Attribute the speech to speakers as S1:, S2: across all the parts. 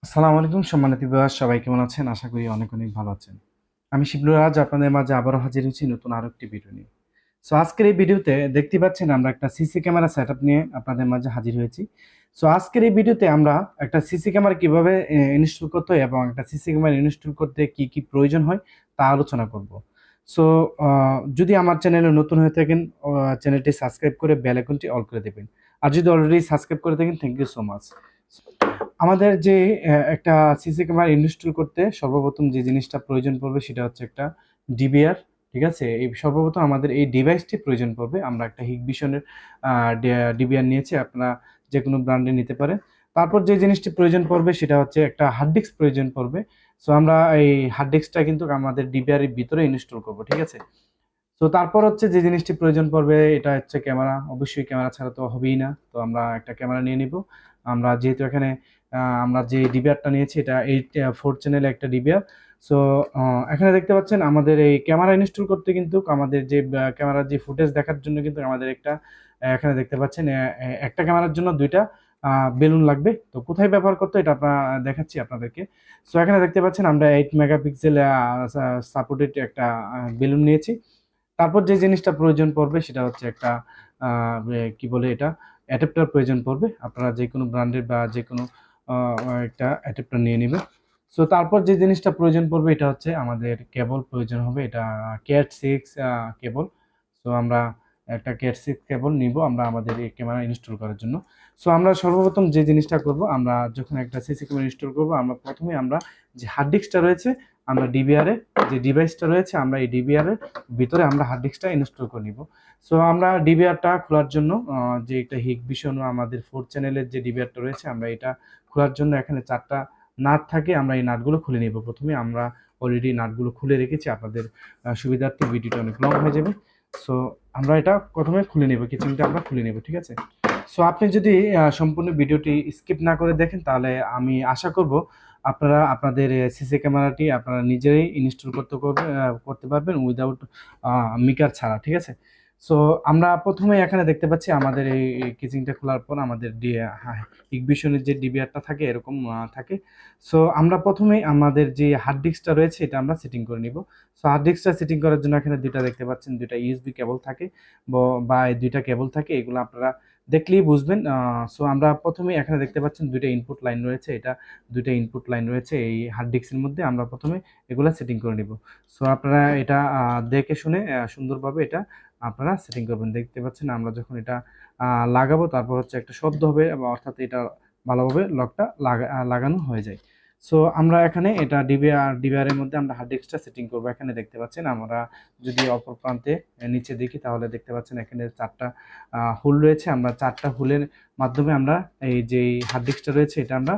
S1: আসসালামু আলাইকুম সম্মানিত ভিউয়ার্স, সবাই কেমন আছেন? আশা করি অনেক অনেক ভালো আছেন। আমি শিবলু আজ আপনাদের মাঝে আবারও হাজির হয়েছি নতুন আরো একটি ভিডিও নিয়ে। সো আজকের এই ভিডিওতে দেখতে পাচ্ছেন আমরা একটা সিসি ক্যামেরা সেটআপ নিয়ে আপনাদের মাঝে হাজির হয়েছি। সো আজকের এই ভিডিওতে আমরা একটা সিসি ক্যামেরা কিভাবে ইনস্টল করতে হয় এবং একটা সিসি ক্যামেরা ইনস্টল করতে কি কি প্রয়োজন হয় তা আলোচনা করব। সো যদি আমার চ্যানেলে নতুন হয়ে থাকেন, চ্যানেলটি সাবস্ক্রাইব করে বেল আইকনটি অল করে দেবেন। আর যদি অলরেডি সাবস্ক্রাইব করে থাকেন, থ্যাংক ইউ সো মাচ। আমাদের যে একটা সিসি ক্যামেরা ইনস্টল করতে সর্বপ্রথম যে জিনিসটা প্রয়োজন পড়বে সেটা হচ্ছে একটা ডিবিআর। ঠিক আছে, এই সর্বপ্রথম আমাদের এই ডিভাইসটি প্রয়োজন পড়বে। আমরা একটা হিগবিশনের ডিবিআর নিয়েছি, আপনারা যে কোনো ব্র্যান্ডে নিতে পারেন। তারপর যে জিনিসটি প্রয়োজন পড়বে সেটা হচ্ছে একটা হার্ড ডিস্ক প্রয়োজন পড়বে। সো আমরা এই হার্ড ডিস্কটা কিন্তু আমাদের ডিবিআর এর ভিতরে ইনস্টল করব। ঠিক আছে, তো তারপর হচ্ছে যে জিনিসটি প্রয়োজন পড়বে এটা হচ্ছে ক্যামেরা। অবশ্যই ক্যামেরা ছাড়া তো হবেই না, তো আমরা একটা ক্যামেরা নিয়ে নিব। আমরা যেহেতু এখানে আমরা যে ডিবিআরটা নিয়েছি এটা 4 চ্যানেল একটা ডিবিআর। সো এখানে দেখতে পাচ্ছেন আমাদের এই ক্যামেরা ইনস্টল করতে কিন্তু আমাদের যে ক্যামেরার যে ফুটেজ দেখার জন্য কিন্তু আমাদের একটা এখানে দেখতে পাচ্ছেন একটা ক্যামেরার জন্য দুইটা বেলুন লাগবে। তো কোথায় ব্যবহার করতে এটা আপনারা দেখাচ্ছি আপনাদেরকে। সো এখানে দেখতে পাচ্ছেন আমরা 8 মেগাপিক্সেল সাপোর্টেড একটা বেলুন নিয়েছি। তারপর যে জিনিসটা প্রয়োজন পড়বে সেটা হচ্ছে একটা কি বলে এটা অ্যাডাপ্টার প্রয়োজন পড়বে। আপনারা যে কোনো ব্র্যান্ডের বা যে কোনো একটা অ্যাডাপ্টার নিয়ে নেবেন। সো তারপর যে জিনিসটা প্রয়োজন পড়বে এটা হচ্ছে আমাদের কেবল প্রয়োজন হবে, এটা ক্যাট 6 কেবল। সো আমরা একটা ক্যাট 6 কেবল নিব আমরা আমাদের এই ক্যামেরা ইনস্টল করার জন্য। সো আমরা সর্বপ্রথম যে জিনিসটা করব, আমরা যখন একটা সিসি ক্যামেরা ইনস্টল করব আমরা প্রথমে আমরা যে হার্ড ডিস্কটা রয়েছে, আমরা ডিবিআর এ যে ডিভাইসটা রয়েছে আমরা এই ডিবিআর এর ভিতরে আমরা হার্ড ডিস্কটা ইনস্টল করে নিব। সো আমরা ডিবিআরটা খোলার জন্য যে একটা হিগবিশন আমাদের 4 চ্যানেলের যে ডিবিআরটা রয়েছে আমরা এটা খোলার জন্য এখানে 4টা নাট থাকে, আমরা এই নাটগুলো খুলে নিব। প্রথমে আমরা অলরেডি নাটগুলো খুলে রেখেছি, আপনাদের সুবিধার্থে ভিডিওটা অনেক লং হয়ে যাবে। সো আমরা এটা প্রথমে খুলে নেব, কিচেনটা আমরা খুলে নেব। ঠিক আছে, সো আপনি যদি সম্পূর্ণ ভিডিওটি স্কিপ না করে দেখেন তাহলে আমি আশা করব আপনারা আপনাদের সিসি ক্যামেরাটি আপনারা নিজেরাই ইনস্টল করতে পারবেন উইদাউট মিকার ছাড়া। ঠিক আছে, সো আমরা প্রথমে এখানে দেখতে পাচ্ছি আমাদের এই কিচিংটা খোলার পর আমাদের ইগবিশনের যে ডিবিআরটা থাকে এরকম থাকে। সো আমরা প্রথমে আমাদের যে হার্ড ডিস্কটা রয়েছে এটা আমরা সেটিং করে নিব। সো হার্ড ডিস্কটা সেটিং করার জন্য এখানে দুইটা দেখতে পাচ্ছেন, দুইটা ইউএসবি কেবল থাকে বা এই দুইটা কেবল থাকে, এগুলো আপনারা দেখলেই বুঝবেন। সো আমরা প্রথমে এখানে দেখতে পাচ্ছেন দুইটা ইনপুট লাইন রয়েছে, এটা দুইটা ইনপুট লাইন রয়েছে এই হার্ড ডিস্কের মধ্যে। আমরা প্রথমে এগুলা সেটিং করে নিব। সো আপনারা এটা দেখে শুনে সুন্দরভাবে এটা আপনারা সেটিং করবেন। দেখতে পাচ্ছেন আমরা যখন এটা লাগাবো তারপর হচ্ছে একটা শব্দ হবে, অর্থাৎ এটা ভালোভাবে লকটা লাগানো হয়ে যায়। সো আমরা এখানে এটা ডিবিআর এর মধ্যে আমরা হার্ড ডিস্কটা সেটিং করবো। এখানে দেখতে পাচ্ছেন আমরা যদি অপর প্রান্তে নিচে দেখি তাহলে দেখতে পাচ্ছেন এখানে 4টা হুল রয়েছে। আমরা 4টা হুলের মাধ্যমে আমরা এই যে হার্ড ডিস্কটা রয়েছে এটা আমরা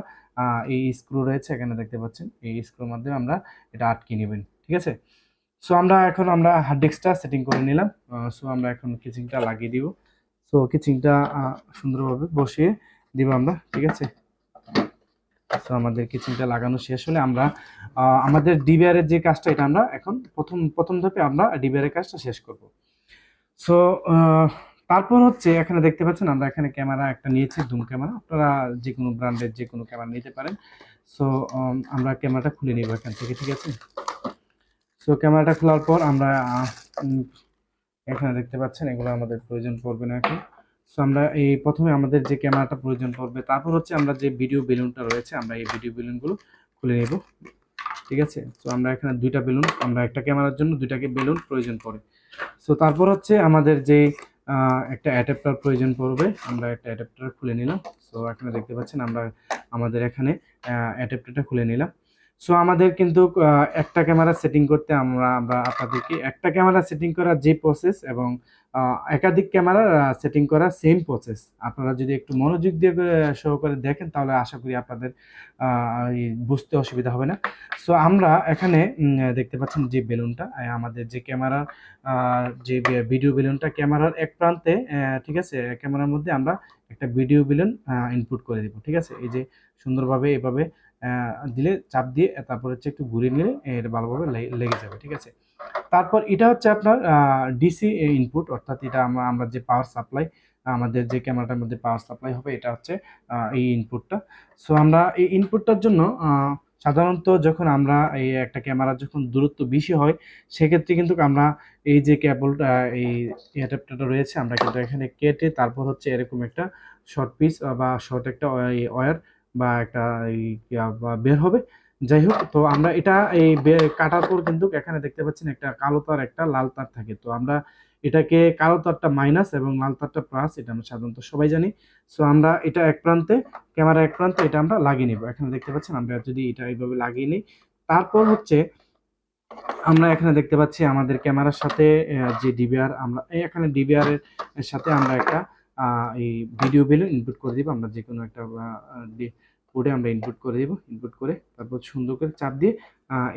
S1: এই স্ক্রু রয়েছে এখানে দেখতে পাচ্ছেন, এই স্ক্রুর মাধ্যমে আমরা এটা আটকে নেবেন। ঠিক আছে, সো আমরা হার্ড ডিস্কটা সেটিং করে নিলাম। সো আমরা এখন কিচিংটা লাগিয়ে দিব। সো কিচিংটা সুন্দরভাবে বসিয়ে দিব আমরা। ঠিক আছে, সো আমাদের কিচিংটা লাগানো শেষ হলে আমরা আমাদের ডিবিআর এর যে কাজটা এটা আমরা এখন প্রথম ধাপে আমরা ডিবিআর এর কাজটা শেষ করব। সো তারপর হচ্ছে এখানে দেখতে পাচ্ছেন আমরা এখানে ক্যামেরা একটা নিয়েছি, জুম ক্যামেরা। আপনারা যে কোনো ব্র্যান্ডের যে কোনো ক্যামেরা নিতে পারেন। সো আমরা ক্যামেরাটা খুলে নিব এখান থেকে। ঠিক আছে, সো ক্যামেরাটা খোলার পর আমরা এখানে দেখতে পাচ্ছেন এগুলো আমাদের প্রয়োজন পড়বে না এখন। সো আমরা এই প্রথমে আমাদের যে ক্যামেরাটা প্রয়োজন পড়বে, তারপর হচ্ছে আমরা যে ভিডিও বেলুনটা রয়েছে আমরা এই ভিডিও বেলুনগুলো খুলে নেব। ঠিক আছে, তো আমরা এখানে দুইটা বেলুন, আমরা একটা ক্যামেরার জন্য দুইটাকে বেলুন প্রয়োজন পড়ে। সো তারপর হচ্ছে আমাদের যে একটা অ্যাডাপ্টার প্রয়োজন পড়বে, আমরা একটা অ্যাডাপ্টার খুলে নিলাম। সো এখানে দেখতে পাচ্ছেন আমরা আমাদের এখানে অ্যাডাপ্টারটা খুলে নিলাম। সো আমাদের কিন্তু একটা ক্যামেরা সেটিং করতে আমরা আমরা আপনাদেরকে একটা ক্যামেরা সেটিং করার যে প্রসেস এবং একাধিক ক্যামেরা সেটিং করা সেম প্রসেস আপনারা যদি একটু মনোযোগ দিয়ে সহকারে দেখেন তাহলে আশা করি আপনাদের বুঝতে অসুবিধা হবে না। সো আমরা এখানে দেখতে পাচ্ছেন যে বেলুনটা আমাদের যে ক্যামেরার যে ভিডিও বেলুনটা ক্যামেরার এক প্রান্তে, ঠিক আছে, ক্যামেরার মধ্যে আমরা একটা ভিডিও বেলুন ইনপুট করে দিব। ঠিক আছে, এই যে সুন্দরভাবে এভাবে দিলে চাপ দিয়ে তারপর হচ্ছে একটু ঘুরিয়ে নিলে এটা ভালোভাবে লেগে যাবে। ঠিক আছে, তারপর এটা হচ্ছে আপনার ডিসি ইনপুট, অর্থাৎ এটা আমরা যে পাওয়ার সাপ্লাই আমাদের যে ক্যামেরাটার মধ্যে পাওয়ার সাপ্লাই হবে এটা হচ্ছে এই ইনপুটটা। সো আমরা এই ইনপুটটার জন্য সাধারণত যখন আমরা এই একটা ক্যামেরা যখন দূরত্ব বেশি হয় সেক্ষেত্রে কিন্তু আমরা এই যে কেবলটা এই অ্যাডাপ্টারটা রয়েছে আমরা কিন্তু এখানে কেটে তারপর হচ্ছে এরকম একটা শর্ট পিস বা শর্ট একটা ওয়্যার বা একটা এই বের হবে। যাই হোক, তো আমরা এটা এই কাটার পর কিন্তু এখানে দেখতে পাচ্ছেন একটা কালো তার একটা লাল তার থাকে। তো আমরা এটাকে কালো তারটা মাইনাস এবং লাল তারটা প্লাস, এটা আমরা সাধারণত সবাই জানি। সো আমরা এটা এক প্রান্তে, ক্যামেরা এক প্রান্তে এটা আমরা লাগিয়ে নিব। এখানে দেখতে পাচ্ছেন আমরা যদি এটা এইভাবে লাগিয়ে নিই, তারপর হচ্ছে আমরা এখানে দেখতে পাচ্ছি আমাদের ক্যামেরার সাথে যে ডিবিআর, আমরা এখানে ডিবিআর এর সাথে আমরা একটা এই ভিডিও বেলুন ইনপুট করে দিব। আমরা যে কোনো একটা কোডে আমরা ইনপুট করে দিব। ইনপুট করে তারপর সুন্দর করে চাপ দিয়ে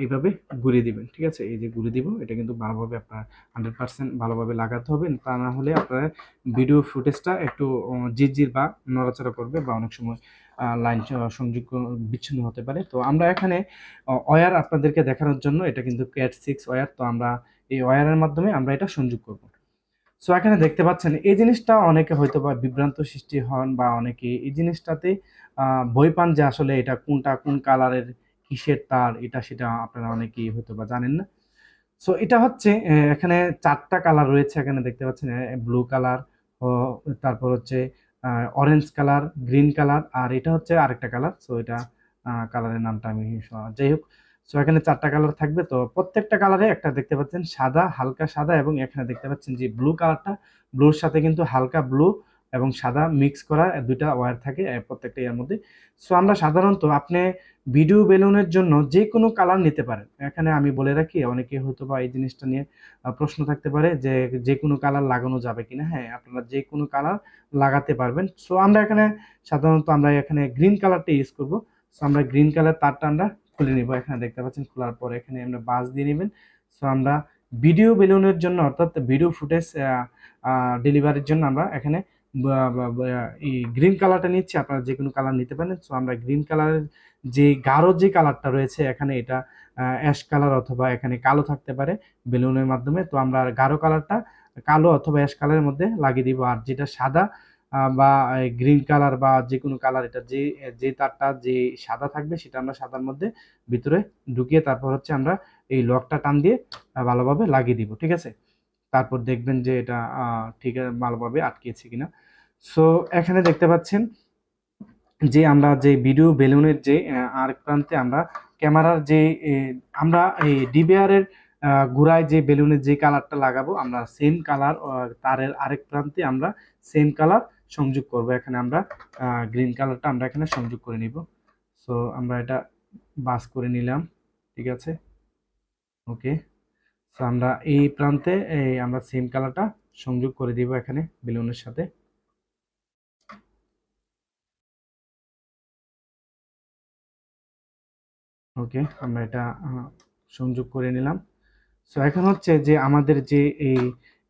S1: এইভাবে ঘুরিয়ে দিবেন। ঠিক আছে, এই যে ঘুরিয়ে দিব, এটা কিন্তু ভালোভাবে আপনার 100% ভালোভাবে লাগাতে হবে, তা না হলে আপনার ভিডিও ফুটেজটা একটু জিরজির বা নড়াচড়া করবে বা অনেক সময় লাইন সংযোগ বিচ্ছিন্ন হতে পারে। তো আমরা এখানে ওয়্যার আপনাদেরকে দেখানোর জন্য, এটা কিন্তু ক্যাট 6 ওয়্যার, তো আমরা এই ওয়্যারের মাধ্যমে আমরা এটা সংযোগ করব। সো এখানে দেখতে পাচ্ছেন এই জিনিসটা অনেকে হয়তো বা বিভ্রান্ত সৃষ্টি হন বা অনেকে এই জিনিসটাতে ভয় পান যে আসলে এটা কোনটা কোন কালারের কিসের তার, এটা সেটা আপনারা অনেকেই হয়তো বা জানেন না। সো এটা হচ্ছে এখানে 4টা কালার রয়েছে, এখানে দেখতে পাচ্ছেন ব্লু কালার, তারপর হচ্ছে অরেঞ্জ কালার, গ্রিন কালার, আর এটা হচ্ছে আরেকটা কালার। সো এটা কালারের নামটা আমি যাই হোক। সো এখানে 4টা কালার থাকবে। তো প্রত্যেকটা কালারে একটা দেখতে পাচ্ছেন সাদা, হালকা সাদা, এবং এখানে দেখতে পাচ্ছেন যে ব্লু কালারটা, ব্লুর সাথে কিন্তু হালকা ব্লু এবং সাদা মিক্স করা দুইটা ওয়্যার থাকে প্রত্যেকটা এর মধ্যে। সো আমরা সাধারণত আপনি ভিডিও বেলুনের জন্য যে কোনো কালার নিতে পারেন। এখানে আমি বলে রাখি, অনেকে হয়তো বা এই জিনিসটা নিয়ে প্রশ্ন থাকতে পারে যে যে কোনো কালার লাগানো যাবে কিনা। হ্যাঁ, আপনারা যে কোনো কালার লাগাতে পারবেন। সো আমরা এখানে সাধারণত আমরা এখানে গ্রিন কালারটা ইউজ করব। সো আমরা গ্রিন কালার তারটা আমরা খুলে নিব। এখানে দেখতে পাচ্ছেন খোলার পরে এখানে আমরা বাস দিয়ে নেবেন। সো আমরা ভিডিও বেলুনের জন্য, অর্থাৎ ভিডিও ফুটেজ ডেলিভারির জন্য আমরা এখানে এই গ্রিন কালারটা নিচ্ছি। আপনারা যে কোনো কালার নিতে পারেন। সো আমরা গ্রিন কালারের যে গাঢ় যে কালারটা রয়েছে এখানে, এটা অ্যাশ কালার অথবা এখানে কালো থাকতে পারে বেলুনের মাধ্যমে। তো আমরা গাঢ় কালারটা কালো অথবা অ্যাশ কালারের মধ্যে লাগিয়ে দিব। আর যেটা সাদা বা গ্রিন কালার বা যে কোনো কালার, এটা যে যে তারটা যে সাদা থাকবে সেটা আমরা সাদার মধ্যে ভিতরে ঢুকিয়ে তারপর হচ্ছে আমরা এই লকটা টান দিয়ে ভালোভাবে লাগিয়ে দিব। ঠিক আছে, তারপর দেখবেন যে এটা ঠিক ভালোভাবে আটকেছে কিনা। সো এখানে দেখতে পাচ্ছেন যে আমরা যে ভিডিও বেলুনের যে আরেক প্রান্তে আমরা ক্যামেরার যে আমরা এই ডিবিআর এর গোড়ায় যে বেলুনের যে কালারটা লাগাবো, আমরা সেম কালার তারের আরেক প্রান্তে আমরা সেম কালার সংযোগ করব। এখানে আমরা গ্রিন কালারটা আমরা এখানে সংযোগ করে নিব। সো আমরা এটা বাস করে নিলাম। ঠিক আছে, ওকে। সো আমরা এই প্রান্তে আমরা সেম কালারটা সংযোগ করে দিব এখানে বেলুনের সাথে। ওকে, আমরা এটা সংযোগ করে নিলাম। সো এখন হচ্ছে যে আমাদের যে এই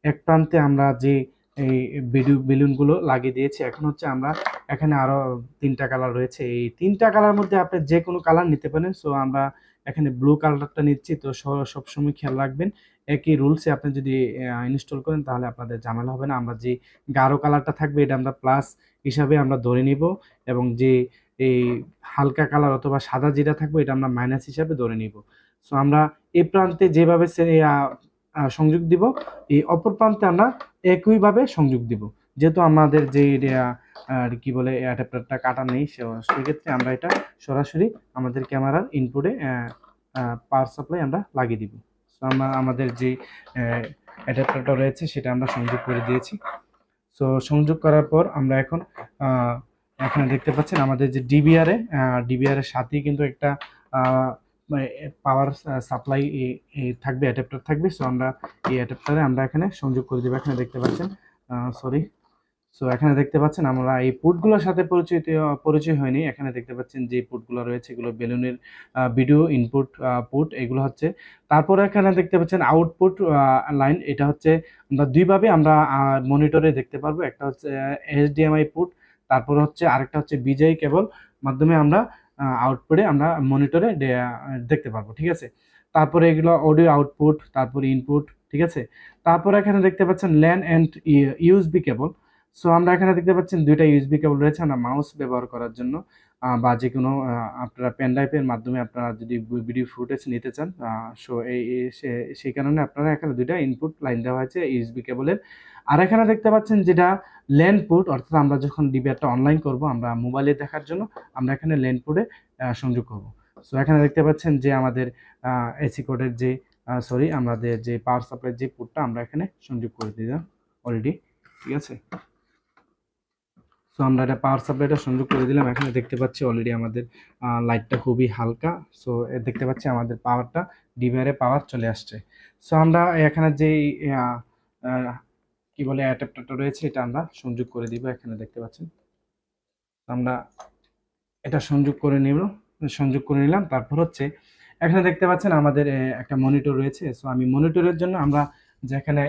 S1: এক প্রান্তে আমরা যে এই বেলুনগুলো লাগিয়ে দিয়েছি, এখন হচ্ছে আমরা এখানে আরো 3টা কালার রয়েছে। এই 3টা কালার মধ্যে আপনি যে কোনো কালার নিতে পারেন। সো আমরা এখানে ব্লু কালারটা নিচ্ছি। তো সবসময় খেয়াল রাখবেন একই রুলসে আপনি যদি ইনস্টল করেন তাহলে আপনাদের ঝামেলা হবে না। আমরা যে গাঢ় কালারটা থাকবে এটা আমরা প্লাস হিসাবে আমরা ধরে নিব, এবং যে এই হালকা কালার অথবা সাদা যেটা থাকবে এটা আমরা মাইনাস হিসাবে ধরে নিব। সো আমরা এই প্রান্তে যেভাবে সংযোগ দিব, এই অপর প্রান্তে আমরা একইভাবে সংযোগ দিব। যেহেতু আমাদের যে কি বলে অ্যাডাপ্টারটা কাটা নেই, সেক্ষেত্রে আমরা এটা সরাসরি আমাদের ক্যামেরার ইনপুটে পাওয়ার সাপ্লাই আমরা লাগিয়ে দিব। সো আমরা আমাদের যে অ্যাডাপ্টারটা রয়েছে সেটা আমরা সংযোগ করে দিয়েছি। সো সংযোগ করার পর আমরা এখন এখানে দেখতে পাচ্ছেন আমাদের যে ডিবিআর এর সাথেই কিন্তু একটা পাওয়ার সাপ্লাই থাকবে, অ্যাডাপ্টার থাকবে। সো আমরা এই অ্যাডাপ্টারে আমরা এখানে সংযোগ করে দেবো। এখানে দেখতে পাচ্ছেন সরি সো এখানে দেখতে পাচ্ছেন আমরা এই পোর্টগুলোর সাথে পরিচয় হয়নি। এখানে দেখতে পাচ্ছেন যে পোর্টগুলো রয়েছে এগুলো বেলুনের ভিডিও ইনপুট পোর্ট, এগুলো হচ্ছে। তারপরে এখানে দেখতে পাচ্ছেন আউটপুট লাইন, এটা হচ্ছে আমরা দুইভাবে আমরা মনিটরে দেখতে পারবো। একটা হচ্ছে এইচডিএমআই পোর্ট, তারপর হচ্ছে আরেকটা হচ্ছে বিজেআই কেবল মাধ্যমে আমরা আউটপুটে আমরা মনিটরে দেখতে পারবো। ঠিক আছে, তারপরে এগুলো অডিও আউটপুট, তারপরে ইনপুট। ঠিক আছে, তারপরে এখানে দেখতে পাচ্ছেন LAN and USB cable. So আমরা এখানে দেখতে পাচ্ছেন দুইটা ইউএসবি কেবল রয়েছে আমরা মাউস ব্যবহার করার জন্য, বা যে কোনো আপনারা পেন ড্রাইভের মাধ্যমে আপনারা যদি ভিডিও ফুটেজ নিতে চান, সো সেই কারণে আপনারা এখানে দুইটা ইনপুট লাইন দেওয়া হয়েছে ইউএসবি কেবলের। আর এখানে দেখতে পাচ্ছেন যেটা ল্যান্ড পোর্ট, অর্থাৎ আমরা যখন ডিবিআরটা অনলাইন করব আমরা মোবাইলে দেখার জন্য আমরা এখানে ল্যান্ড পোর্টে সংযোগ করব। সো এখানে দেখতে পাচ্ছেন যে আমাদের এসি কোডের যে আমাদের যে পাওয়ার সাপ্লাইয়ের যে পোর্টটা আমরা এখানে সংযোগ করে দিলাম অলরেডি। ঠিক আছে, সো আমরা এটা পাওয়ার সাপ্লাইটা সংযোগ করে দিলাম। এখানে দেখতে পাচ্ছি অলরেডি আমাদের লাইটটা খুবই হালকা। সো দেখতে পাচ্ছি আমাদের পাওয়ারটা ডিবিআরে পাওয়ার চলে আসছে। সো আমরা এখানে যে কি বলে অ্যাডাপ্টারটা রয়েছে এটা আমরা সংযোগ করে দিব। এখানে দেখতে পাচ্ছেন আমরা এটা সংযোগ করে নিলাম। তারপর হচ্ছে এখানে দেখতে পাচ্ছেন আমাদের একটা মনিটর রয়েছে। সো আমি মনিটরের জন্য আমরা যেখানে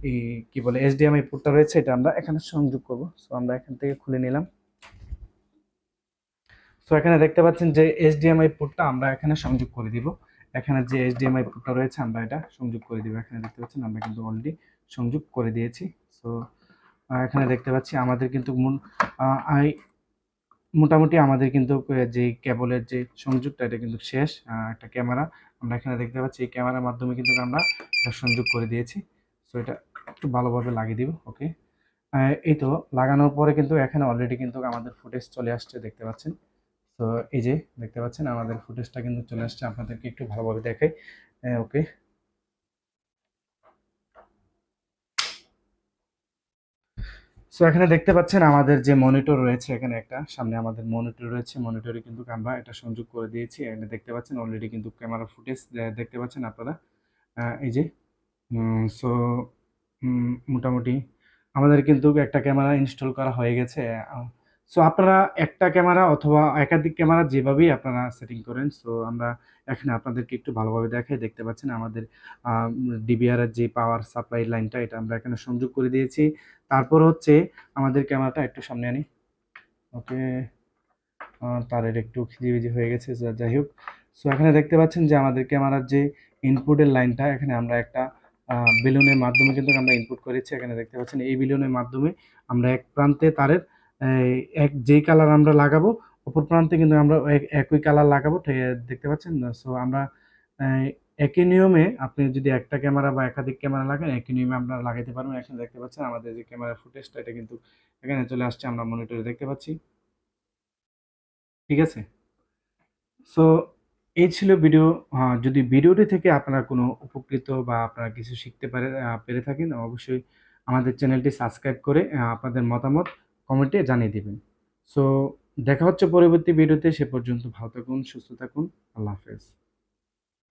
S1: এই কি বলে এইচডিএমআই পোর্টটা রয়েছে এটা আমরা এখানে সংযোগ করব। সো আমরা এখান থেকে খুলে নিলাম। সো এখানে দেখতে পাচ্ছেন যে এইচডিএমআই পোর্টটা আমরা এখানে সংযোগ করে দিব। এখানে যে এইচডিএমআই পোর্টটা রয়েছে আমরা এটা সংযোগ করে দিব। এখানে দেখতে পাচ্ছেন আমরা কিন্তু অলরেডি সংযোগ করে দিয়েছি। সো এখানে দেখতে পাচ্ছি আমাদের কিন্তু মোটামুটি আমাদের কিন্তু যে কেবলের যে সংযোগটা এটা কিন্তু শেষ। একটা ক্যামেরা আমরা এখানে দেখতে পাচ্ছি, এই ক্যামেরার মাধ্যমে কিন্তু আমরা এটা সংযোগ করে দিয়েছি। সো এটা একটু ভালোভাবে লাগিয়ে দিব। ওকে, এই তো লাগানোর পরে কিন্তু এখানে অলরেডি কিন্তু আমাদের ফুটেজ চলে আসছে দেখতে পাচ্ছেন। তো এই যে দেখতে পাচ্ছেন আমাদের ফুটেজটা কিন্তু চলে আসছে, আপনাদেরকে একটু ভালোভাবে দেখাই। ওকে, সো এখানে দেখতে পাচ্ছেন আমাদের যে মনিটর রয়েছে, এখানে একটা সামনে আমাদের মনিটর রয়েছে, মনিটরে কিন্তু আমরা এটা সংযোগ করে দিয়েছি। এখানে দেখতে পাচ্ছেন অলরেডি কিন্তু ক্যামেরা ফুটেজ দেখতে পাচ্ছেন আপনারা। এই যে সো মোটামুটি আমাদের কিন্তু একটা ক্যামেরা ইনস্টল করা হয়ে গেছে। সো আপনারা একটা ক্যামেরা অথবা একাধিক ক্যামেরা যেভাবেই আপনারা সেটিং করেন। সো আমরা এখানে আপনাদেরকে একটু ভালোভাবে দেখাই। দেখতে পাচ্ছেন আমাদের ডিবিআর এর যে পাওয়ার সাপ্লাই লাইনটা এটা আমরা এখানে সংযোগ করে দিয়েছি। তারপর হচ্ছে আমাদের ক্যামেরাটা একটু সামনে আনি। ওকে, তারের একটু খিজিবিজি হয়ে গেছে, যাই হোক। সো এখানে দেখতে পাচ্ছেন যে আমাদের ক্যামেরার যে ইনপুটের লাইনটা এখানে আমরা একটা বেলুনের মাধ্যমে কিন্তু আমরা ইনপুট করেছি। এখানে দেখতে পাচ্ছেন এই বেলুনের মাধ্যমে আমরা এক প্রান্তে তারের যেই কালার আমরা লাগাবো অপর প্রান্তে কিন্তু আমরা একই কালার লাগাবো। দেখতে পাচ্ছেন। সো আমরা আহ, একই নিয়মে আপনি যদি একটা ক্যামেরা বা একাধিক ক্যামেরা লাগান একই নিয়মে আমরা লাগাইতে পারবেন। এখানে দেখতে পাচ্ছেন আমাদের যে ক্যামেরা ফুটেজটা এটা কিন্তু এখানে চলে আসছে, আমরা মনিটরে দেখতে পাচ্ছি। ঠিক আছে, সো এই ছিল ভিডিও। যদি ভিডিওটি থেকে আপনারা কোনো উপকৃত বা আপনারা কিছু শিখতে পেরে থাকেন, অবশ্যই আমাদের চ্যানেলটি সাবস্ক্রাইব করে আপনাদের মতামত কমেন্টে জানিয়ে দিবেন। সো দেখা হচ্ছে পরবর্তী ভিডিওতে। সে পর্যন্ত ভালো থাকুন, সুস্থ থাকুন। আল্লাহ হাফেজ।